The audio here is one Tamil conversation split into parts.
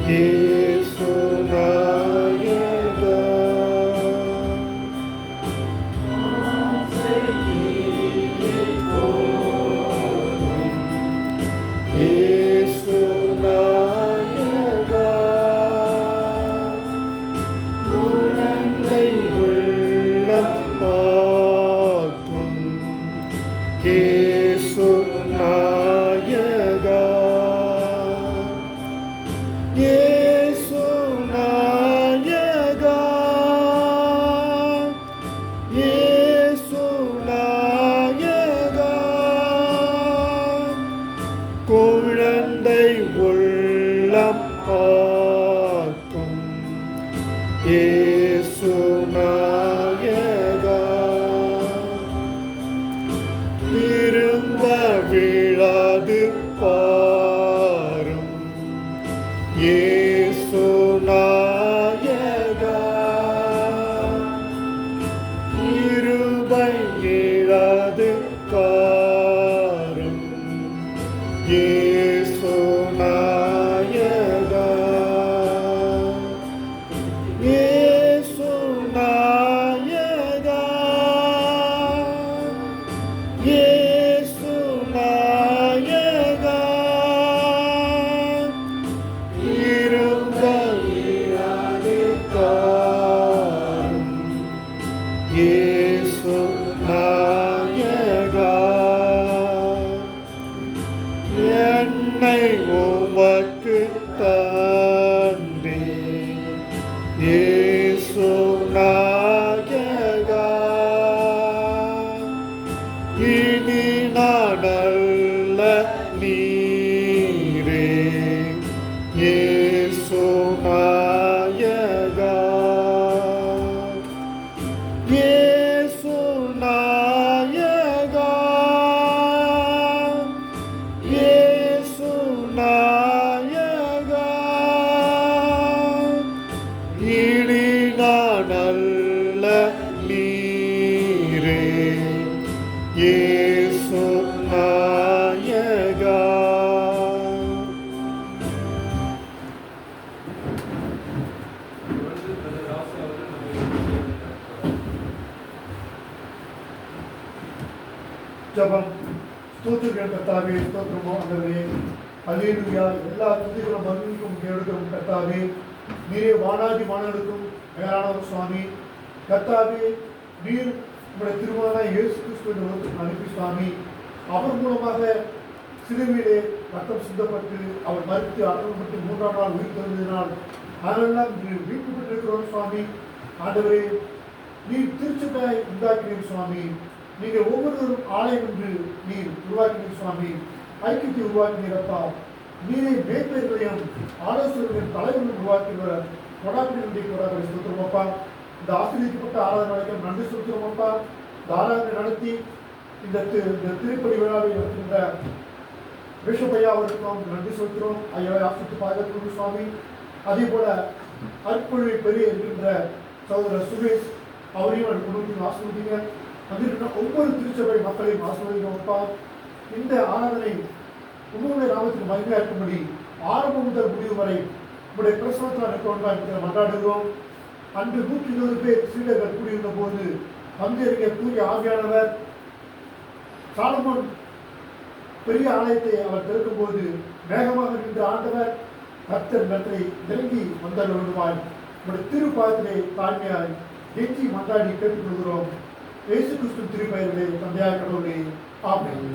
இயேசு நாயகா, இயேசு நாயகா, குழந்தை உள்ளம் பார்க்கும் இயேசு நாயகா, இயேசு நாயகா, இயேசு நாயகா, குழந்தை உள்ளம் பார்க்கும் இயேசு நாயகா, திரும்ப விழாது பாரும் இயேசு நாயகா, இருபை இழாது காரும் இயேசு நாயகா, இயேசு நாயகா, இயேசு நாயகா, இருந்த இழாது காரும் இயேசு நாயகா, என்னை உமக்கு தந்தேன் இயேசு நாயகா, இனி நான் அல்ல நீரே இயேசு நாயகா, இயேசு நாயகா, இயேசு நாயகா, இனி நான் அல்ல நீரே இயேசு நாயகா. ஜெபம். ஸ்தோத்திரம் கர்த்தாவே, ஸ்தோத்திரமோ ஆண்டவரே, அல்லேலூயா. எல்லா துதிகளும் மகிமைக்கும் எடுக்கும் கர்த்தாவே, நீரே வானாதி வானங்களுக்கும் மேலானவர் சுவாமி. கர்த்தாவே, நீர் உங்களுடைய திருமணம் இயேசு கிறிஸ்துவின் உலகத்துக்கு அனுப்பி சுவாமி, அவர் மூலமாக சிலுவையிலே ரத்தம் சிந்தப்பட்டு அவர் மரித்து அடக்கப்பட்டு 3ஆம் நாள் உயிர் தெழுந்ததினால் அதெல்லாம் மீட்பு பெற்றிருக்கிறோம் சுவாமி. ஆண்டவரே, நீர் திருச்சபையை உண்டாக்கினீர் சுவாமி. நீங்கள் ஒவ்வொருவரும் ஆலயம் என்று நீர் உருவாக்கினீர் சுவாமி. ஐக்கியத்தை உருவாக்கினீர் அப்பா. நீரை மேற்பெயர்களையும் ஆலோசனைகளின் தலைவர்களும் உருவாக்கினவர் கொடாப்பினுடைய கொடாப்படி சுத்திரம் அப்பா. இந்த ஆசிரியப்பட்ட ஆராதனை நடக்க நன்றி சுத்திரம் அப்பா. இந்த ஆராதனை நடத்தி இந்த திருப்பதி விழாவை நடத்துகின்ற பிஷப் ஐயா அவருக்கும் நன்றி சொல்கிறோம். ஐயாவை ஆசிரித்து பாதுகாத்து சுவாமி. அதே போல அற்பொழிவை பெரிய இருக்கின்ற சகோதரர் சுரேஷ் அவரையும் அவர் குடும்பத்தையும் ஆசிர்வதிங்க. அங்கிருக்கிற ஒவ்வொரு திருச்சபை மக்களையும் ஆசிர்வதிக்கிறோம் அப்பா. இந்த ஆராதனை உங்களுடைய நாமத்துக்கு மகிமையாக இருக்கும்படி ஆரம்பம் முதல் முடிவு வரை உங்களுடைய பிரசனத்தில் இருக்க மன்றாடுகிறோம். அன்று 120 பேர் சீடர்கள் கூடியிருந்த போது பங்கேற்க தூய ஆவியானவர் சாலமோன் பெரிய ஆலயத்தை அவர் திறக்கும் போது வேகமாக நின்ற ஆண்டவர் கர்த்தர் நன்றை நெருங்கி வந்தல் விடுவாய். உங்களுடைய திருப்பாதத்திலே தாழ்மையாய் எஞ்சி மன்றாடி கேட்டுக்கொள்கிறோம். இயேசு கிறிஸ்து திருப்பெயரிலே தந்தையாய் கடவுளே, ஆமென்.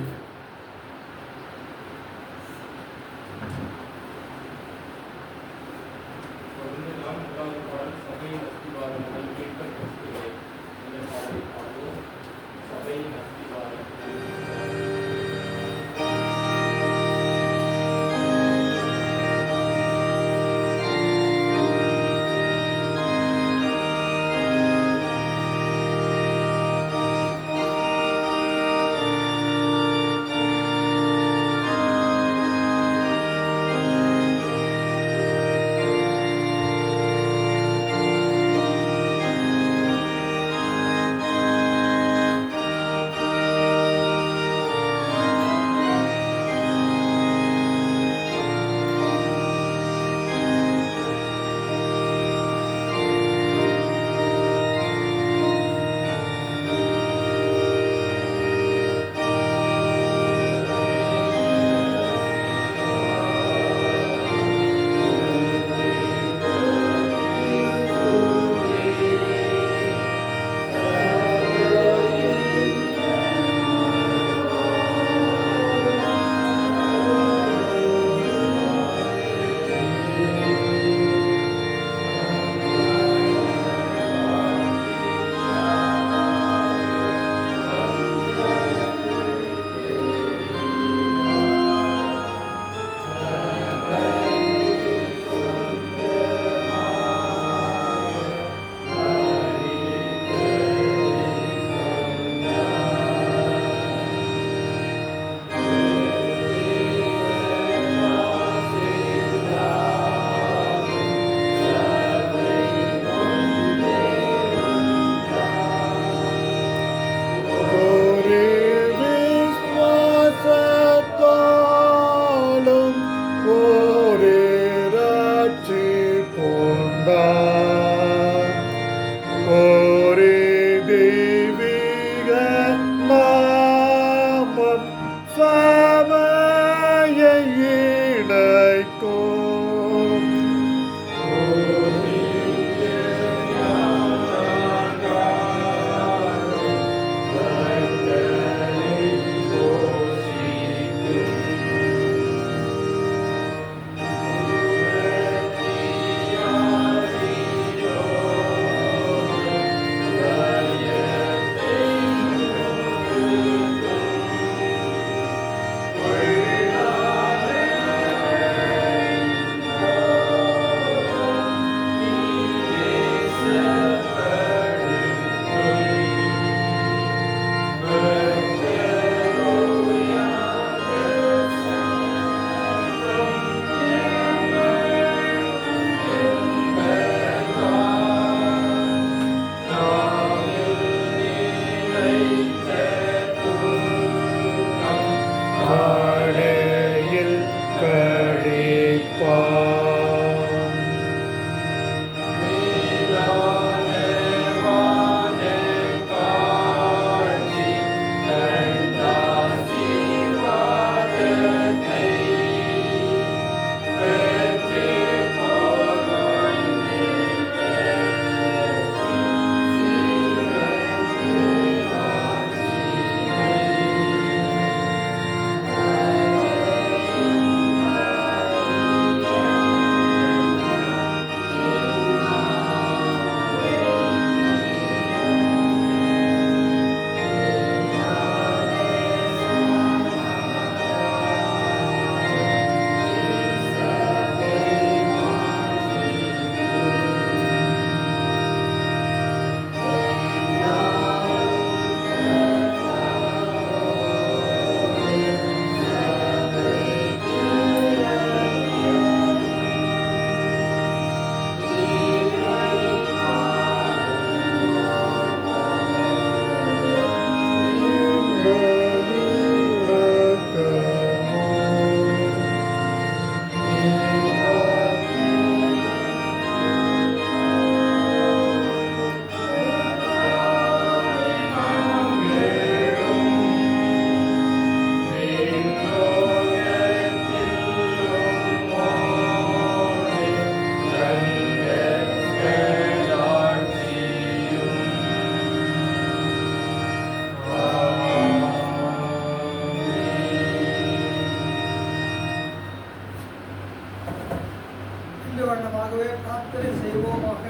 இந்த வண்ணமாகவே பிரார்த்தனை செய்வோமாக.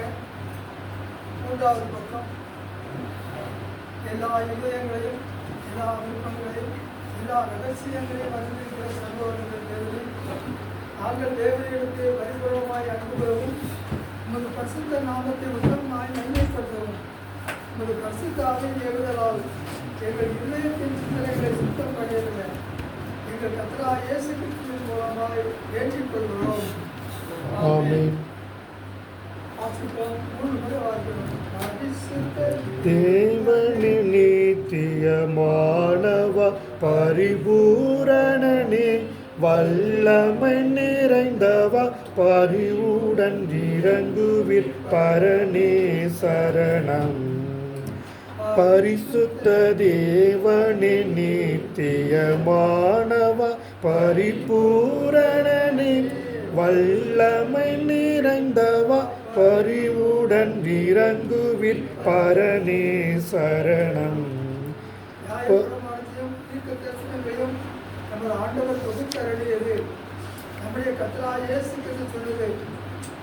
மூன்றாவது பக்கம், எல்லா இதயங்களையும் எல்லா விருப்பங்களையும் எல்லா ரகசியங்களையும் அறிந்திருக்கிற சகோதரர்கள் தேவனில் நாங்கள் தேவனிடத்தை பரிபூர்வமாய் அன்பு பெறவும் உமது பரிசுத்த நாமத்தை உத்தமமாய் நன்மைப்படுத்தவும் உமது பரிசுத்த ஆவியின் ஏவுதலால் எங்கள் இதயத்தின் சிந்தனைகளை சுத்தம் பண்ணியிருந்த எங்கள் கர்த்தராகிய இயேசு கிறிஸ்துவின் மூலமாய் ஏற்றிக் கொள்கிறோம். ஆமென். தேவனே நித்தியமானவா பரிபூரணனே வல்லமை நிறைந்தவா பரிவுடன் இறங்குவீர் பரனே சரணம். பரிசுத்த தேவனே நித்தியமானவா பரிபூரணனே வல்லமை நிறைந்தவா பரிவுடன் இறங்குவீர் பரனே சரணம். நமது ஆண்டவர் தொகுத்தருளியது நம்முடைய கர்த்தராகிய இயேசு கிறிஸ்து சொல்லுது,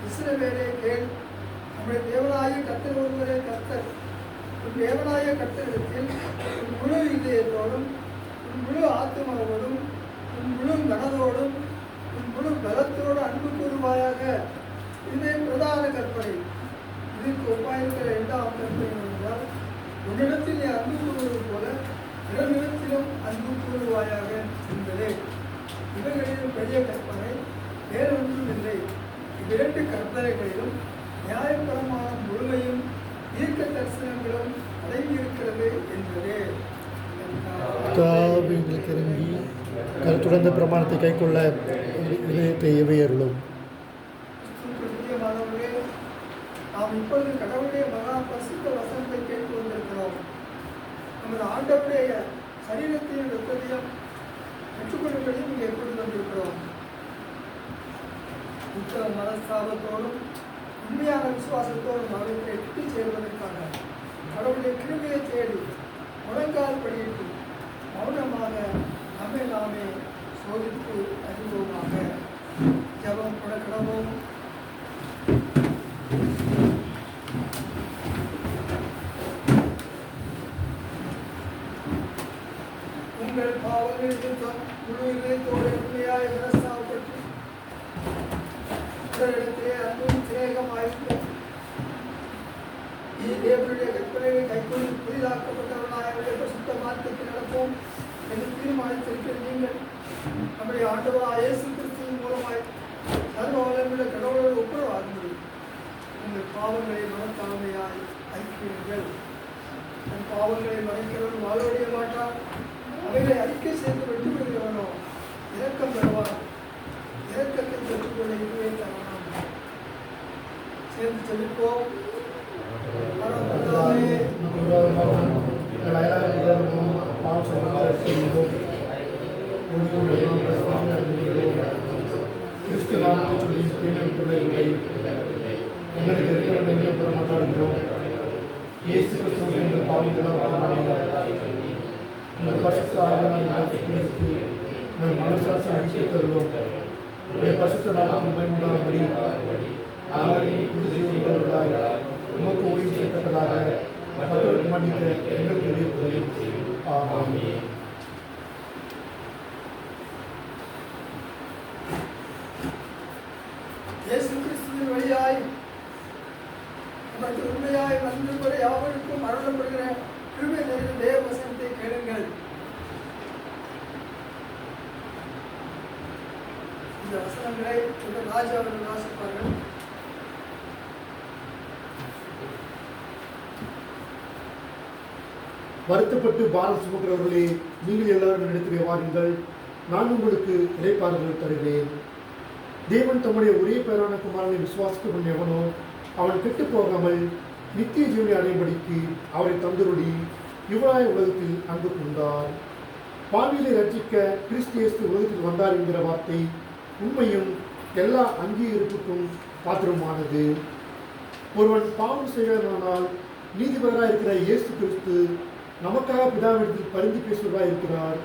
இஸ்ரவேலே கேள், நம்முடைய தேவனாகிய கர்த்தர் ஒருவரே கர்த்தர். உன் தேவனாகிய கர்த்தரிடத்தில் உன் முழு இதயத்தோடும் உன் முழு ஆத்துமாவோடும் உன் முழு மனதோடும் உன் முழு பலத்தோடு அன்பு கூறுவாயாக. இதே பிரதான கற்பனை. இதற்கு ஒப்பாயிருக்கிற இரண்டாம் கற்பனை என்றால், உன்னிடத்தில் நீ அன்பு கூறுவது போல பிறனிடத்திலும் அன்பு கூறுவாயாக என்பதே. இவைகளிலும் பெரிய கற்பனை வேறொன்றும் இல்லை. இவ்விரண்டு கற்பனைகளிலும் நியாயபரமான முழுமையும் தீர்க்க தரிசனங்களும் அடங்கியிருக்கிறது என்பதே. எங்களுக்கு இறங்கி கருத்துடந்த பிரமாணத்தை கைக்கொள்ள இதயத்தை எவையருளும். நாம் இப்பொழுது கடவுளுடைய மகா பரிசுத்த வசனத்தை கேட்டு கொண்டிருக்கிறோம். நமது ஆண்டவருடைய சரீரத்தையும் ரத்தத்தையும் பெற்றுக்கொள்ளும்படியும் இங்கே கொண்டு வந்திருக்கிறோம். உத்தர மனஸ்தாபத்தோடும் உண்மையான விசுவாசத்தோடும் அவர்களை எட்டு சேர்வதற்காக கடவுளுடைய கிருபையை தேடி முழங்கால் படியிட்டு மௌனமாக நம்மை நாமே சோதித்து அறிவோமாக. ஜபம் கடவோம். உங்கள் பாவங்கள் முழு இதயத்தோடு உண்மையாய் மனஸ்தாபப்பட்டு இடத்திலே அன்பும் சிநேகமாயிற்று. தேவனுடைய கற்பனையை கைக்கொண்டு புதிதாக்கப்பட்டவர்களாக சுத்த மார்க்கத்தில் நடப்போம் என்று தீர்மானித்திருக்கிற நீங்கள் நம்முடைய ஆண்டவராகிய இயேசு கிறிஸ்துவின் மூலமாய் சர்வ வல்லமையுள்ள கடவுளோடு ஒப்புரவாகுங்கள். உங்கள் பாவங்களை மனத்தாழ்மையாய் அறிக்கையுங்கள். தன் பாவங்களை மறைக்கிறவன் வாழோடிய மாட்டான். அவைகளை அறிக்கை செய்து வெற்றி பெறுகிறவனோ இரக்கம் பெறுவான். இரக்கத்தை பெற்றுக்கொள்ள இதுவே தரணும். சேர்ந்து செலுப்போம். பரிசுத்த நாமம் மகிமையுண்டாகும்படி உமக்கு ஊழியம் செய்யத்தக்கதாக மக்களுக்கு மன்னிக்க எங்களுக்கு இடையூறுகளையும் ஆமென். இயேசு கிறிஸ்துவின் வழியாய் நமக்கு உண்மையாய் வந்திருக்கிற யாவருக்கும் அருளப்படுகிற கிருபை நிறைந்த தேவ வசனத்தை கேளுங்கள். இந்த வசனங்களை ராஜா அவர்கள் வாசிப்பார்கள். வருத்தப்பட்டு பாரம் சுமக்கிறவர்களே, நீங்கள் எல்லாரும் இடத்திலே வாருங்கள், நான் உங்களுக்கு இளைப்பாறுதல் தருவேன். தேவன் தம்முடைய ஒரே பேரான குமாரனை விசுவாசிக்கும் எவனோ அவன் கெட்டு போகாமல் நித்திய ஜீவனை அடையும்படிக்கு அவரை தந்துருளி இவராய் உலகத்தில் அன்பு கொண்டார். பாவிகளை ரட்சிக்க கிறிஸ்து இயேசு உலகத்தில் வந்தார் என்கிற வார்த்தை உண்மையும் எல்லா அங்கீகரிப்புக்கும் பாத்திரமானது. ஒருவன் பாவம் செய்வதானால் நீதிபதியாக இருக்கிற இயேசு கிறிஸ்து நமக்காக பிதாவிடத்தில் பரிந்து பேசுவதாக இருக்கிறார்.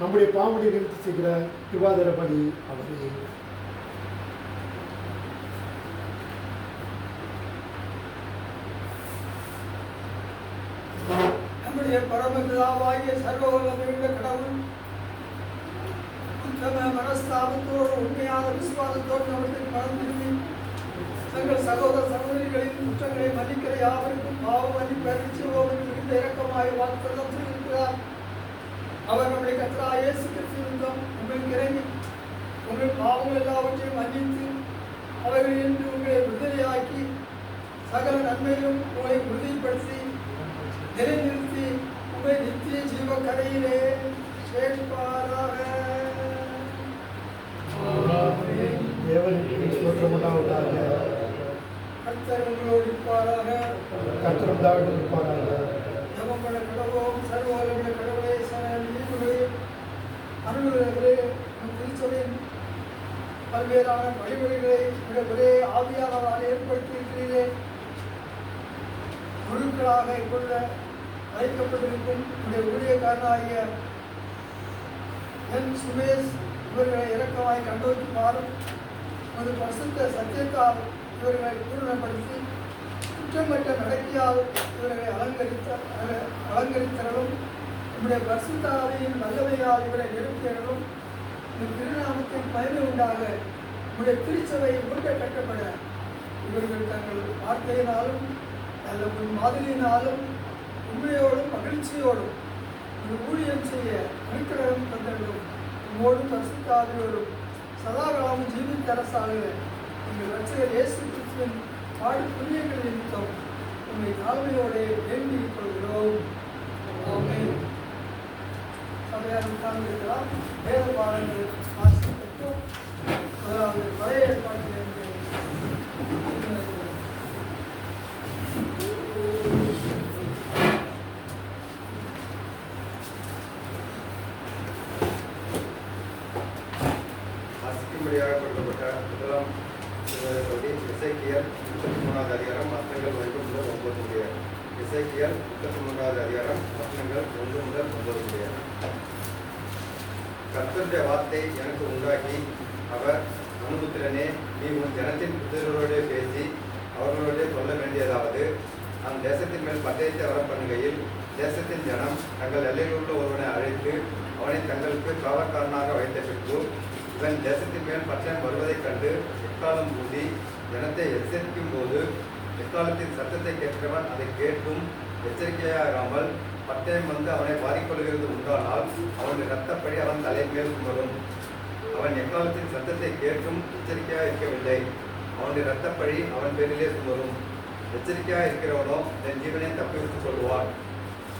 நம்முடைய பாவங்களை நிறுத்தி செய்கிற விவாதர பலி அவரே. நம்முடைய பரமபிதாவாகிய சர்வவல்லமையுள்ள கடவுள் உத்தம மனஸ்தாபத்தோடு உண்மையான விசுவாசத்தோடு நம்முடைய மனம் திரும்பி தங்கள் சகோதர சகோதரிகளின் குற்றங்களை மன்னிக்கிற யாவருக்கும் பாவ மன்னிப்பு நிச்சயமாக மிகுந்த இரக்கமாய் வாக்குறுதம் செய்திருக்கிறார். அவர் நம்முடைய கர்த்தராகிய இயேசு கிறிஸ்துவிடம் உங்களுக்கு இறங்கி உங்கள் பாவங்கள் எல்லாவற்றையும் மன்னித்து அவர்களின்றி உங்களை விடுதலையாக்கி சகல நன்மையிலும் உங்களை உறுதிப்படுத்தி நிலைநிறுத்தி உங்களை நித்திய ஜீவ கரையிலே சேர்ப்பாராக. தேவனுக்கு ஸ்தோத்திரம் உண்டாவதாக. கர்த்தர் உங்களோடு இருப்பாராக. கர்த்தர் உண்டாக இருப்பாராக. ஜெபம் பண்ண கடவோம். சர்வ வல்லமையுள்ள கடவுளே, நீதிகளே, அருள்களே, திருச்சபையின் பல்வேறான வழிமுறைகளை ஒரே ஆவியானவரால் ஏற்படுத்தியிருக்கிறீரே. குழுக்களாக கொள்ள வைக்கப்பட்டிருக்கும் உடைய ஊழியக்காரனாகிய என் சுமேஷ் இவர்களை இறக்கமாய் கண்டோக்கி பாரும். ஒரு பரிசுத்த சத்தியத்தால் இவர்களை பூரணப்படுத்தி குற்றமற்ற நடக்கையால் இவர்களை அலங்கரித்தரலும் நம்முடைய பரிசுத்தாவியின் வல்லமையால் இவரை நிறுத்தியறலும் இந்த திருநாமத்தின் பயனை உண்டாக நம்முடைய திருச்சபை முழுக்க கட்டப்பட இவர்கள் தங்கள் வார்த்தையினாலும் நல்ல மாதிரியினாலும் உண்மையோடும் மகிழ்ச்சியோடும் ஒரு ஊழியம் செய்ய அனுக்கிரகம் தந்தர்களும் உங்களோடும் பரிசுத்தாவியோடும் சதாகாலமும் ஜீவித்தரசாக எங்கள் ரட்சகர் இயேசு கிறிஸ்துவின் பாடி புண்ணியங்கள் நிமித்தம் உங்களை தாழ்மையோடு வேண்டிக் கொள்கிறோம். ஆமென். சபையார் உட்கார்ந்திருக்கலாம். வேத பாடங்கள் வாசிக்கப்பட்டும் அதாவது பழைய ஏற்பாட்டிலிருந்து வாசிக்கும்படியாக கொடுக்கப்பட்ட முதலாம் பகுதி எசேக்கியேல் 33வது அதிகாரம் வசனங்கள் 1 முதல் 9 முடிய. எசேக்கியேல் 33வது அதிகாரம் வசனங்கள் 1 முதல் 9 முடிய. கர்த்தருடைய வார்த்தை எனக்கு உண்டாகி அவர், மனுபுத்திரனே, நீ உன் ஜனத்தின் புத்திரரோடு பேசி அவர்களோடு சொல்ல வேண்டியதாவது, நம் தேசத்தின் மேல் பட்டயத்தை வர பண்ணுகையில் தேசத்தின் ஜனம் தங்கள் எல்லையில் உள்ள ஒருவனை அழைத்து அவனை தங்களுக்கு காவற்காரனாக வைத்த பின்பு இவன் தேசத்தின் மேல் பட்டயம் வருவதைக் கண்டு எக்காலம் கூடி ஜனத்தை எச்சரிக்கும் போது எக்காலத்தின் சத்தத்தை கேட்கிறவன் அதை கேட்கும் எச்சரிக்கையாகாமல் பட்டயம் வந்து அவனை வாரிக்கொள்கிறது உண்டானால் அவனுடைய இரத்தப்படி அவன் தலைமேல் சுமரும். அவன் எக்காலத்தின் சத்தத்தை கேட்கும் எச்சரிக்கையாக இருக்கவில்லை, அவனுடைய இரத்தப்படி அவன் பேரிலே சுமரும். எச்சரிக்கையாக இருக்கிறவனோ தன் ஜீவனை தப்பிவிட்டுக் கொள்வான்.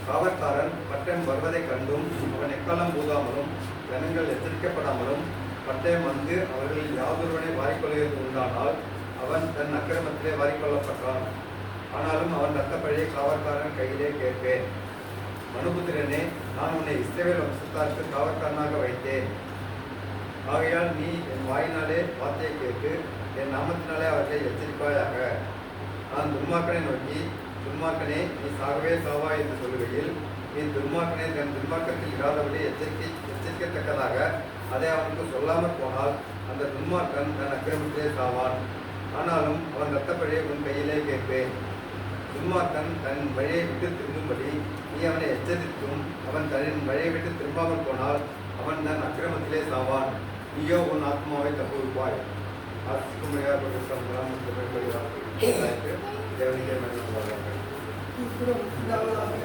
காவற்காரன் பட்டயம் வருவதைக் கண்டும் அவன் எக்காலம் ஊதாமலும் ஜனங்கள் எச்சரிக்கப்படாமலும் பட்டயம் வந்து அவர்களில் யாதொருவனை வாரிக்கொள்கிறது உண்டானால் அவன் தன் அக்கிரமத்திலே வாரிக்கொள்ளப்பட்டான். ஆனாலும் அவன் இரத்தப்பழியை காவற்காரன் கையிலே கேட்பேன். மனுபுத்திரனே, நான் உன்னை இஸ்ரவேல் வம்சத்தாருக்கு காவற்காரனாக வைத்தேன். ஆகையால் நீ என் வாயினாலே வார்த்தையை கேட்டு என் நாமத்தினாலே அவர்களை எச்சரிப்பாயாக. நான் துன்மார்க்கனை நோக்கி, துன்மார்க்கனே, நீ சாகவே சாவா என்று சொல்லுகையில், நீ துன்மார்க்கனை தன் துன்மார்க்கத்தில் இராதபடி எச்சரிக்கத்தக்கதாக அதை அவனுக்கு சொல்லாமல் போனால் அந்த துன்மார்க்கன் தன் அக்கிரமத்திலே சாவான். ஆனாலும் அவன் இரத்தப்பழியை உன் கையிலே கேட்பேன். துன்மார்க்கன் தன் வழியை விட்டு திரும்பும்படி நீ அவனை எச்சரித்தும் அவன் தன் வழியை விட்டு திரும்பாமல் போனால் அவன் தன் அக்கிரமத்திலே சாவான். நீயோ உன் ஆத்மாவை தப்புவிப்பாய். தேவனிக்கே மகிழ்ச்சியார்கள். ஸ்தோத்திரம் உண்டாவதாக.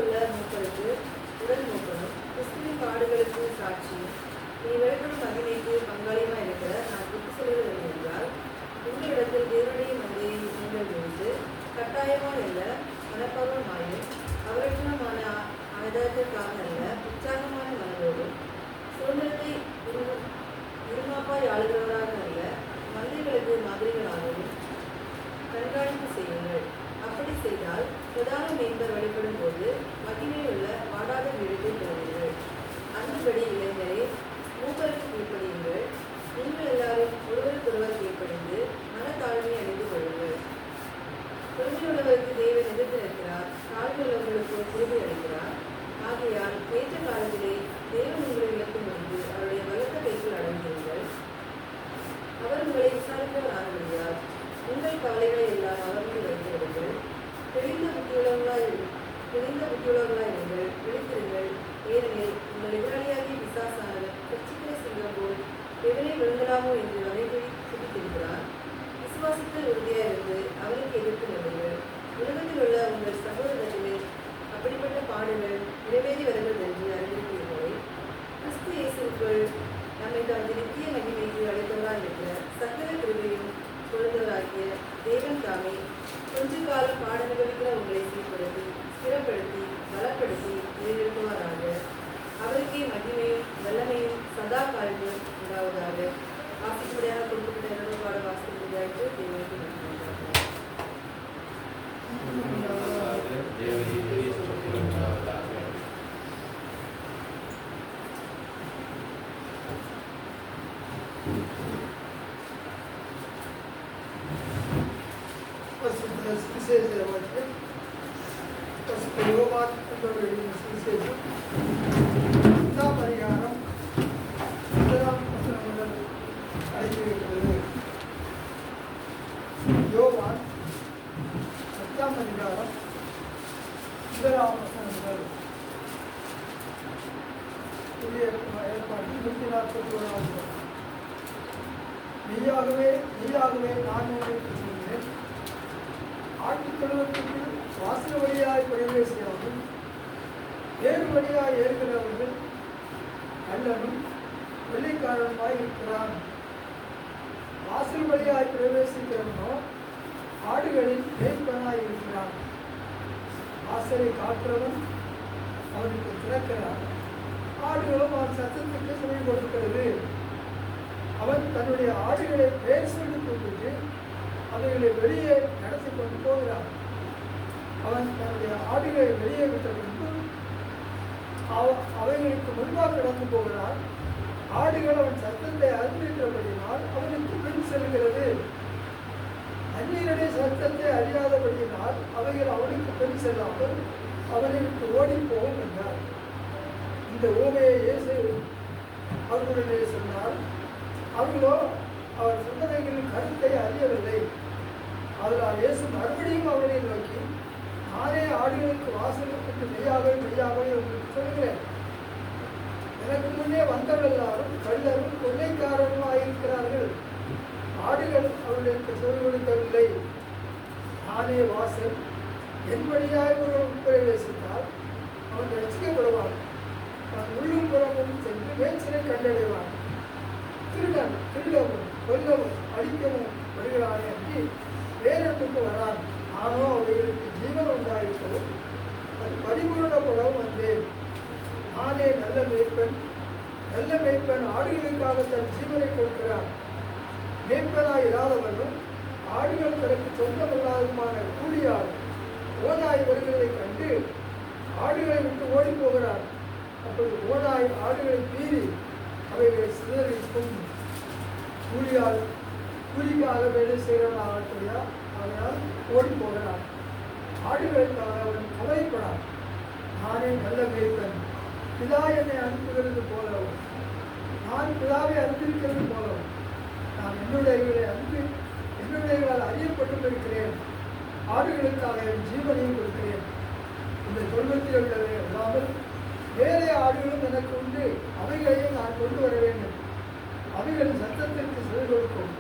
உள்ள மூக்களுக்கு உடல் மூக்கணும் கிறிஸ்துவின் பாடுகளுக்கு சாட்சியும் நீ வெளிப்படும் மகிமைக்கு பங்காளியமாக இருக்கிற நான் புத்தி சொல்வது என்றால் உங்களிடத்தில் தேவனுடைய மந்தையை நீங்கள் விழுந்து கட்டாயமாக அல்ல மனப்பருவமாயும் அவரட்சணமான ஆயுதத்திற்காக அல்ல உற்சாகமான மனதோடும் சுதந்திரத்தை இருமாப்பாய் ஆளுகிறவராக அல்ல மந்தைகளுக்கு மாதிரிகளாகவும் கண்காணிப்பு செய்யுங்கள். அப்படி செய்தால் பிரதான மேய்ப்பர் வெளிப்படும் போது மகிமையுள்ள வாடாத வீடுகள் பெறுவீர்கள். அந்தபடி இளைஞரே, மூப்பருக்கு கீழ்ப்படியுங்கள். நீங்கள் எல்லாரும் ஒருவருக்கொருவர் கீழ்ப்படிந்து மனத்தாழ்மை அடைந்து கொள்ளுங்கள். பொறுமையுள்ளவருக்கு தேவன் எதிர்த்து நிற்கிறார், தாழ்மையுள்ளவர்களுக்கு உறுதி அளிக்கிறார். ஆகையால் ஏற்ற காலத்திலே தேவன் உங்களை விளக்கும் முன்பு அவருடைய பலத்த கைக்குள் அடங்குங்கள். அவர் உங்களை விசாரிப்பவர் ஆகவில்லையால் உங்கள் கவலைகளை எல்லாம் அவர் மீது வைத்து விடுங்கள். தெளிந்த புத்தியுள்ளவர்களாய் இருங்கள், விழித்திருங்கள். ஏனெனில் உங்கள் எதிராளியாகிய பிசாசானவர் கட்சிக்கிற சிங்கம் போல் எவனை விழுங்கலாமோ என்று வகைகளை சுட்டித்திருக்கிறார். விசுவாசத்தில் உறுதியாயிருந்து அவருக்கு எதிர்த்து நில்லுங்கள். உலகத்தில் உள்ள உங்கள் சகோதரர்களே அப்படிப்பட்ட பாடுகள் நிறைவேறி வருகிறது என்று அறிந்திருக்கிறீர்களே. கிறிஸ்து இயேசுக்குள் நம்மை தனது நித்திய மகிமைக்கு அழைத்தவராய் இருக்கிற சகல கிருபையும் பொழுந்தவராகிய தேவன் தாமே கொஞ்ச காலம் பாட அனுபவிக்கிற உங்களை சீர்படுத்தி ஸ்திரப்படுத்தி பலப்படுத்தி உயிரிழத்துவாராக. அவருக்கே மகிமையும் வல்லமையும் சதா காலமும் உண்டாவதாக. வாசிப்படியாக கொடுக்கப்பட்ட இரண்டு பாட வாசிப்படியாட்டு தேவனுக்கு நன்றி. யோவான் என்பவருடைய சுவிசேஷம் 10ஆம் அதிகாரம் 1ஆம் வசனம் முதல் அழைக்கிறது. யோவான் 10ஆம் அதிகாரம் 1ஆம் வசனம் முதல் புதிய ஏற்பாடு 141. மெய்யாகவே மெய்யாகவே நான் உங்களுக்கு சொல்கிறேன், ஆட்டுக்கழுவத்துக்கு வாசல் வழியாய் பிரவேசியாமல் வேறு வழியாய் ஏறுகிறவர்கள் கள்ளனும் வெள்ளைக்காரனுமாய் இருக்கிறான். வாசல் வழியாய் பிரவேசிக்கிறவனோ ஆடுகளின் மேய்ப்பனாய் இருக்கிறான். வாசலை காக்கிறவன் அவனுக்கு திறக்கிறான். ஆடுகளும் அவன் சத்தத்துக்கு செவி கொடுக்கிறது. அவன் தன்னுடைய ஆடுகளை பேர் சொல்லி கொண்டு அவைகளை வெளியே நடத்தி கொண்டு போகிறான். அவன் தன்னுடைய ஆடுகளை வெளியே விட்ட பின்பு அவைகளுக்கு முன்பாக கடந்து போகிறான். ஆடுகள் அவன் சத்தத்தை அறிந்திருக்கிறபடியினால் அவனுக்கு பின் செல்கிறது. அந்நியனுடைய சத்தத்தை அறியாதபடியினால் அவைகள் அவனுக்கு பின் செல்லாமல் அவனுக்கு ஓடி போகும் என்றார். இந்த ஓமையை இயேசு அவர்களுடைய சொன்னார். அவர்களோ அவர் சொன்னவைகளின் கருத்தை அறியவில்லை. அதனால் இயேசு மறுபடியும் அவர்களை நோக்கி, நானே ஆடுகளுக்கு வாசலுக்கு மெய்யாகவே மெய்யாகவே உங்களுக்கு சொல்கிறேன், எனக்கு முன்னே வந்தவர்கள் எல்லாரும் கள்ளரும் கொள்ளைக்காரரும் ஆகியிருக்கிறார்கள். ஆடுகள் அவர்களுக்கு செவி கொடுக்கவில்லை. நானே வாசல். என் வழியாய் ஒருவன் பிரவேசித்தால் அவன் ரசிக்கப்படுவான். அவன் உள்ளும் புறமும் சென்று மேய்ச்சலை கண்டடைவான். திருடன் திருடவும் கொல்லவும் அழிக்கவும் வருகிறானே அன்றி வேறொன்றுக்கு வரான். நானோ அவைகளுக்கு ஜீவன் உண்டாயிருக்கவும் அது பரிபூரணப்படவும் வந்தேன். நானே நல்ல மேய்ப்பன். நல்ல மேய்ப்பன் ஆடுகளுக்காக தன் ஜீவனை கொடுக்கிறான். மேய்ப்பனாய் இராதவனும் ஆடுகள் தனக்கு சொந்தமில்லாததுமான கூலியால் ஓநாய் வருகிறதை கண்டு ஆடுகளை விட்டு ஓடி போகிறார். அப்பொழுது ஓநாய் ஆடுகளை பீறி அவைகளை சிதறிக்கும். கூலிக்காக வேலை செய்கிறவனாகலையா, அதனால் ஓடி போகிறான். ஆடுகளுக்காக அவன் கவலைப்படான். நானே நல்ல மேய்ப்பன். பிதா என்னை அனுப்புகிறது போலவும் நான் பிதாவை அனுப்பியிருக்கிறது போலவும் நான் என்னுடையவர்களால் அறியப்பட்டு இருக்கிறேன். ஆடுகளுக்காக என் ஜீவனையும் கொடுக்கிறேன். இந்த தொல்வத்தில் உள்ளவை அல்லாமல் வேறே ஆடுகளும் எனக்கு உண்டு. அவைகளையும் நான் கொண்டு வர வேண்டும். அவைகள் சத்தத்திற்கு செவி கொடுக்கும்.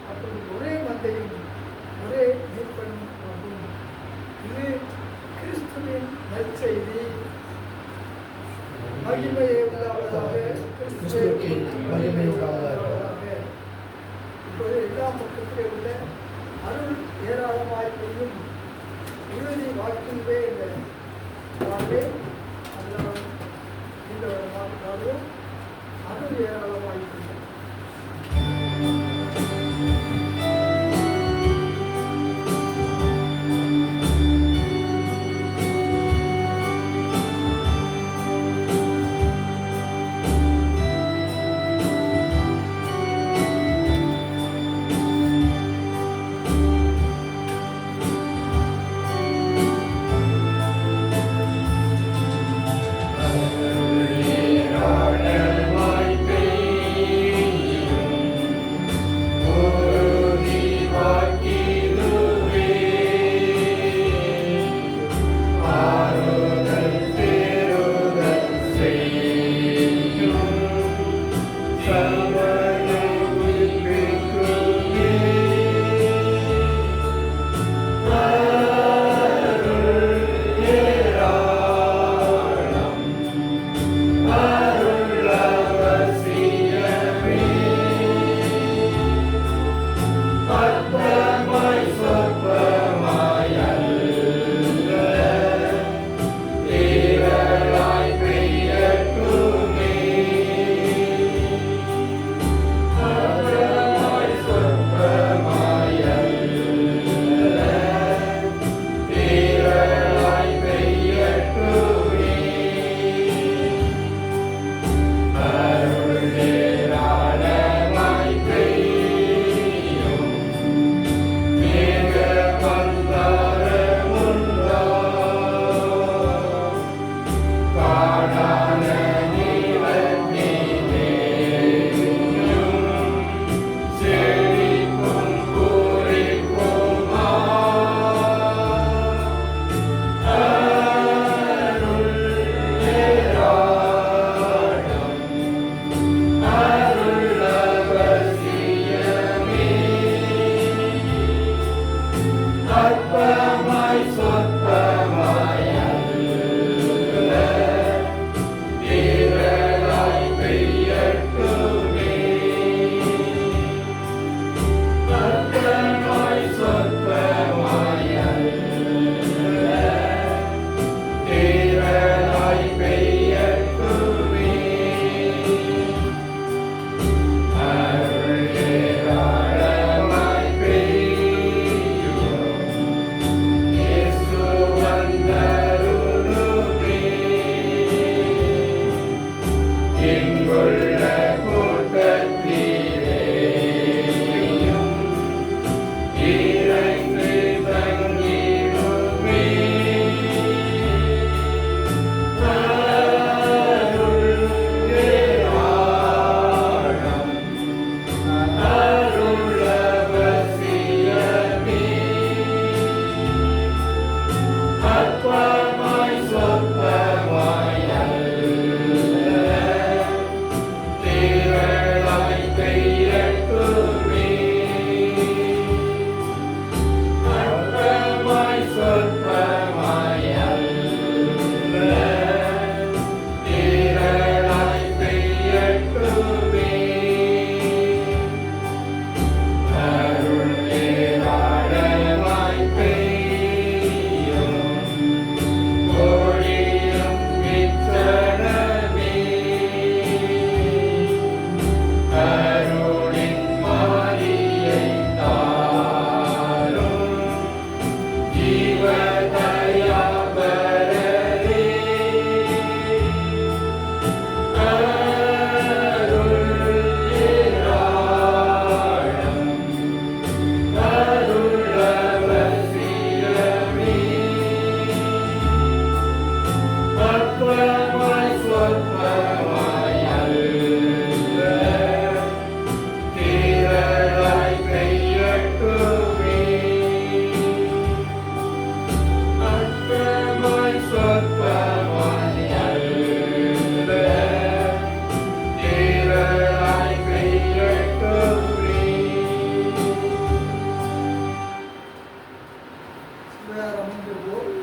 அப்படி ஒரே மந்தையும் ஒரே மீட்பனும் ஆகும். இது கிறிஸ்துவின் நற்செய்தி. மகிமையே உண்டாவதாக. கிறிஸ்துவுக்கு மகிமை உண்டாவதாக. இப்போது எல்லா பக்கத்திலே உள்ள அருள் ஏராளமாய் பெய்யும் இறுதி வாக்கிலே இந்த வாழ்வே அல்லவன் இந்த வாழ்வும் அருள் ஏராளமாய் பெய்யும். முன்பு போல்